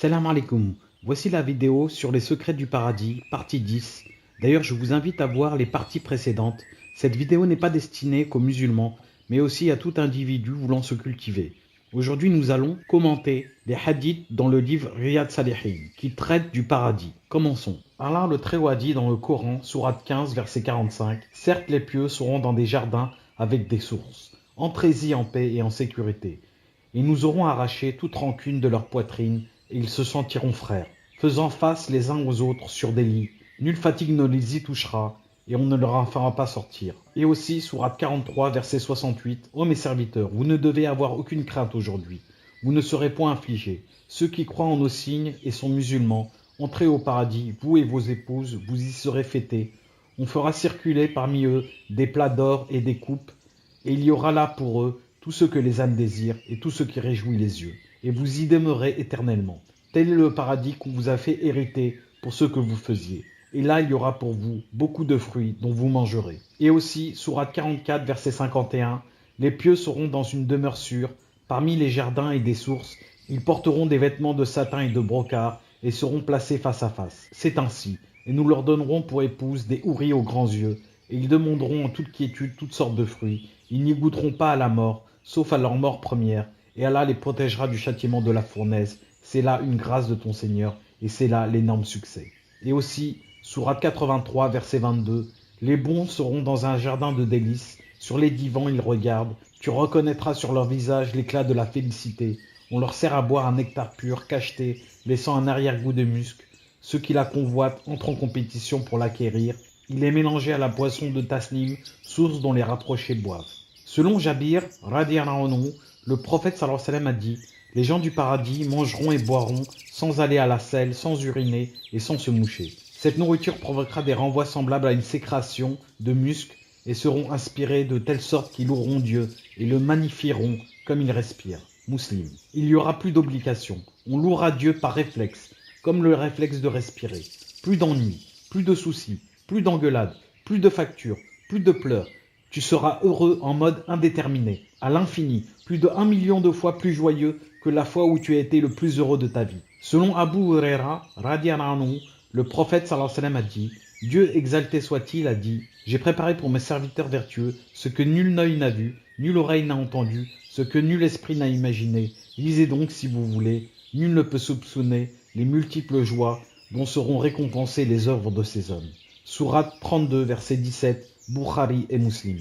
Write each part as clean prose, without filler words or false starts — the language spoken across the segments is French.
Salam alaikum, voici la vidéo sur les secrets du paradis, partie 10. D'ailleurs, je vous invite à voir les parties précédentes. Cette vidéo n'est pas destinée qu'aux musulmans, mais aussi à tout individu voulant se cultiver. Aujourd'hui, nous allons commenter les hadiths dans le livre Riyad Salihin, qui traite du paradis. Commençons. Allah le Très-Haut a dit dans le Coran, sourate 15, verset 45, « Certes, les pieux seront dans des jardins avec des sources. Entrez-y en paix et en sécurité. Et nous aurons arraché toute rancune de leur poitrine, et ils se sentiront frères, faisant face les uns aux autres sur des lits. Nulle fatigue ne les y touchera, et on ne leur en fera pas sortir. » Et aussi, sourate 43, verset 68, « Ô mes serviteurs, vous ne devez avoir aucune crainte aujourd'hui. Vous ne serez point affligés. Ceux qui croient en nos signes et sont musulmans, entrez au paradis, vous et vos épouses, vous y serez fêtés. On fera circuler parmi eux des plats d'or et des coupes, et il y aura là pour eux tout ce que les âmes désirent et tout ce qui réjouit les yeux. Et vous y demeurez éternellement. Tel est le paradis qu'on vous a fait hériter pour ce que vous faisiez. Et là, il y aura pour vous beaucoup de fruits dont vous mangerez. Et aussi, sourate 44, verset 51, « Les pieux seront dans une demeure sûre, parmi les jardins et des sources. Ils porteront des vêtements de satin et de brocart et seront placés face à face. C'est ainsi. Et nous leur donnerons pour épouses des houris aux grands yeux. Et ils demanderont en toute quiétude toutes sortes de fruits. Ils n'y goûteront pas à la mort, sauf à leur mort première. Et Allah les protégera du châtiment de la fournaise. C'est là une grâce de ton Seigneur, et c'est là l'énorme succès. » Et aussi, sourate 83, verset 22, « Les bons seront dans un jardin de délices. Sur les divans, ils regardent. Tu reconnaîtras sur leur visage l'éclat de la félicité. On leur sert à boire un nectar pur, cacheté, laissant un arrière-goût de musc. Ceux qui la convoitent entrent en compétition pour l'acquérir. Il est mélangé à la boisson de Tasnim, source dont les rapprochés boivent. » Selon Jabir, radiyallahu anhu, le prophète sallallahu alayhi wa sallam a dit « Les gens du paradis mangeront et boiront sans aller à la selle, sans uriner et sans se moucher. Cette nourriture provoquera des renvois semblables à une sécrétion de musc et seront inspirés de telle sorte qu'ils loueront Dieu et le magnifieront comme il respire. » Muslim. Il n'y aura plus d'obligation. On louera Dieu par réflexe, comme le réflexe de respirer. Plus d'ennuis, plus de soucis, plus d'engueulades, plus de factures, plus de pleurs. Tu seras heureux en mode indéterminé, à l'infini, plus de 1 million de fois plus joyeux que la fois où tu as été le plus heureux de ta vie. Selon Abu Huraira, radiyallahu anhu, le prophète sallallahu alayhi wa sallam a dit « Dieu exalté soit-il a dit « J'ai préparé pour mes serviteurs vertueux ce que nul œil n'a vu, nulle oreille n'a entendu, ce que nul esprit n'a imaginé. Lisez donc si vous voulez, nul ne peut soupçonner les multiples joies dont seront récompensées les œuvres de ces hommes. » Sourate 32, verset 17, Bukhari et Muslim.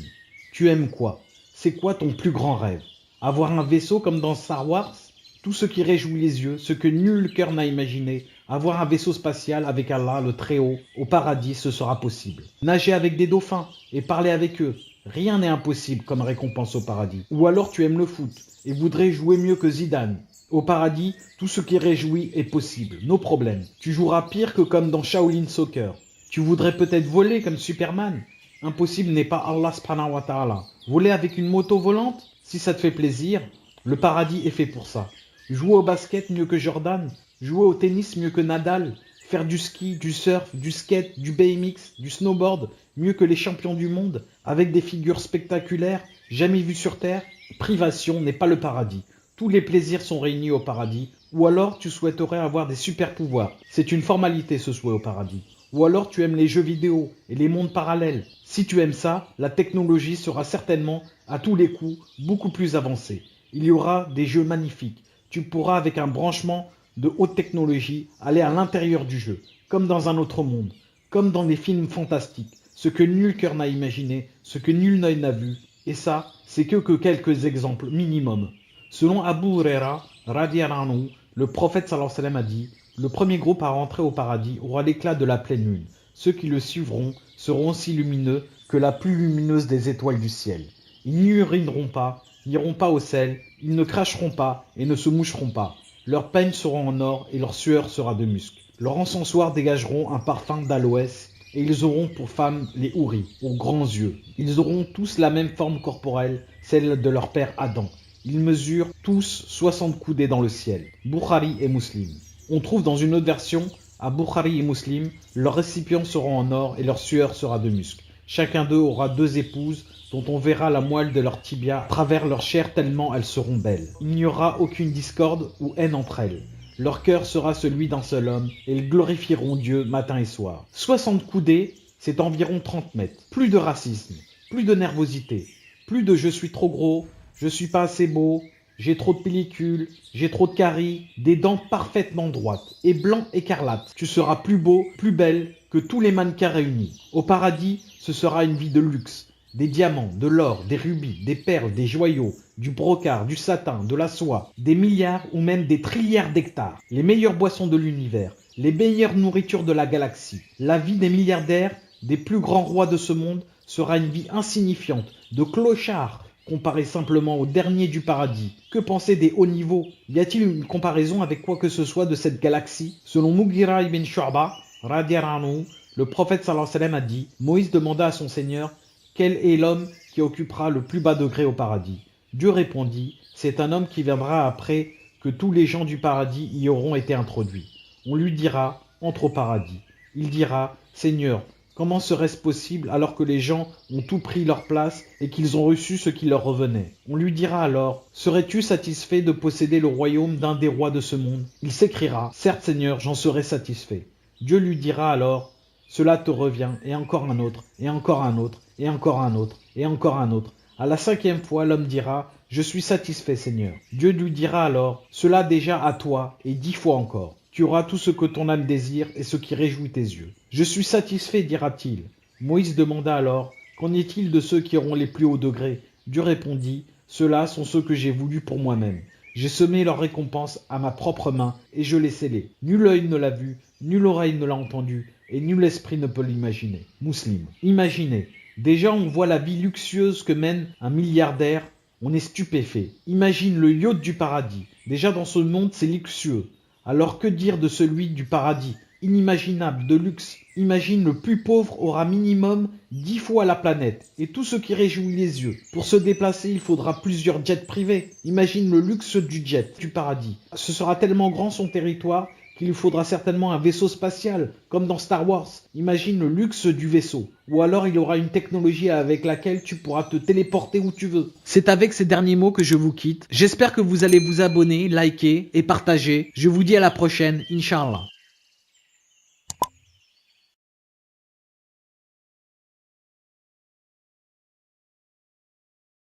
Tu aimes quoi? C'est quoi ton plus grand rêve? Avoir un vaisseau comme dans Star Wars? Tout ce qui réjouit les yeux, ce que nul cœur n'a imaginé. Avoir un vaisseau spatial avec Allah, le Très-Haut, au paradis, ce sera possible. Nager avec des dauphins et parler avec eux. Rien n'est impossible comme récompense au paradis. Ou alors tu aimes le foot et voudrais jouer mieux que Zidane. Au paradis, tout ce qui réjouit est possible, nos problèmes. Tu joueras pire que comme dans Shaolin Soccer. Tu voudrais peut-être voler comme Superman. Impossible n'est pas Allah subhanahu wa ta'ala. Voler avec une moto volante, si ça te fait plaisir, le paradis est fait pour ça. Jouer au basket mieux que Jordan, jouer au tennis mieux que Nadal, faire du ski, du surf, du skate, du BMX, du snowboard mieux que les champions du monde, avec des figures spectaculaires, jamais vues sur terre. Privation n'est pas le paradis. Tous les plaisirs sont réunis au paradis. Ou alors tu souhaiterais avoir des super pouvoirs. C'est une formalité ce souhait au paradis. Ou alors tu aimes les jeux vidéo et les mondes parallèles. Si tu aimes ça, la technologie sera certainement, à tous les coups, beaucoup plus avancée. Il y aura des jeux magnifiques. Tu pourras, avec un branchement de haute technologie, aller à l'intérieur du jeu, comme dans un autre monde, comme dans des films fantastiques, ce que nul cœur n'a imaginé, ce que nul œil n'a vu. Et ça, c'est que quelques exemples minimum. Selon Abu Huraira, radiyallahu anhu, le prophète sallallahu alayhi wa sallam a dit « Le premier groupe à rentrer au paradis aura l'éclat de la pleine lune. Ceux qui le suivront seront aussi lumineux que la plus lumineuse des étoiles du ciel. Ils n'urineront pas, n'iront pas au sel, ils ne cracheront pas et ne se moucheront pas. Leurs peignes seront en or et leur sueur sera de musc. Leurs encensoirs dégageront un parfum d'aloès et ils auront pour femmes les houris, aux grands yeux. Ils auront tous la même forme corporelle, celle de leur père Adam. Ils mesurent tous 60 coudées dans le ciel. » Bukhari et Muslim. On trouve dans une autre version, à Bukhari et Muslim, leurs récipients seront en or et leur sueur sera de musc. Chacun d'eux aura 2 épouses dont on verra la moelle de leur tibia à travers leur chair tellement elles seront belles. Il n'y aura aucune discorde ou haine entre elles. Leur cœur sera celui d'un seul homme, et ils glorifieront Dieu matin et soir. 60 coudées, c'est environ 30 mètres. Plus de racisme, plus de nervosité, plus de je suis trop gros, je suis pas assez beau, j'ai trop de pellicule, j'ai trop de caries, des dents parfaitement droites et blanc écarlate. Tu seras plus beau, plus belle que tous les mannequins réunis. Au paradis, ce sera une vie de luxe. Des diamants, de l'or, des rubis, des perles, des joyaux, du brocart, du satin, de la soie, des milliards ou même des trilliards d'hectares, les meilleures boissons de l'univers, les meilleures nourritures de la galaxie. La vie des milliardaires, des plus grands rois de ce monde, sera une vie insignifiante, de clochard, comparée simplement au dernier du paradis. Que penser des hauts niveaux? Y a-t-il une comparaison avec quoi que ce soit de cette galaxie? Selon Mughira ibn Shu'ba, radiyallahu anhu, le prophète sallallahu alayhi wa sallam a dit, Moïse demanda à son Seigneur, quel est l'homme qui occupera le plus bas degré au paradis? Dieu répondit, c'est un homme qui viendra après que tous les gens du paradis y auront été introduits. On lui dira, entre au paradis. Il dira, Seigneur, comment serait-ce possible alors que les gens ont tout pris leur place et qu'ils ont reçu ce qui leur revenait? On lui dira alors, serais-tu satisfait de posséder le royaume d'un des rois de ce monde? Il s'écriera, certes Seigneur, j'en serai satisfait. Dieu lui dira alors, cela te revient, et encore un autre, et encore un autre, et encore un autre, et encore un autre. À la 5e fois, l'homme dira, je suis satisfait Seigneur. Dieu lui dira alors, cela déjà à toi, et 10 fois encore. Tu auras tout ce que ton âme désire et ce qui réjouit tes yeux. Je suis satisfait, dira-t-il. Moïse demanda alors, qu'en est-il de ceux qui auront les plus hauts degrés? Dieu répondit, ceux-là sont ceux que j'ai voulus pour moi-même. J'ai semé leur récompense à ma propre main et je l'ai scellée. Nul œil ne l'a vu, nulle oreille ne l'a entendu et nul esprit ne peut l'imaginer. Muslim. Imaginez. Déjà on voit la vie luxueuse que mène un milliardaire. On est stupéfait. Imagine le yacht du paradis. Déjà dans ce monde c'est luxueux. Alors que dire de celui du paradis? Inimaginable, de luxe. Imagine le plus pauvre aura minimum 10 fois la planète et tout ce qui réjouit les yeux. Pour se déplacer, il faudra plusieurs jets privés. Imagine le luxe du jet, du paradis. Ce sera tellement grand son territoire qu'il lui faudra certainement un vaisseau spatial, comme dans Star Wars. Imagine le luxe du vaisseau. Ou alors il y aura une technologie avec laquelle tu pourras te téléporter où tu veux. C'est avec ces derniers mots que je vous quitte. J'espère que vous allez vous abonner, liker et partager. Je vous dis à la prochaine, Inch'Allah.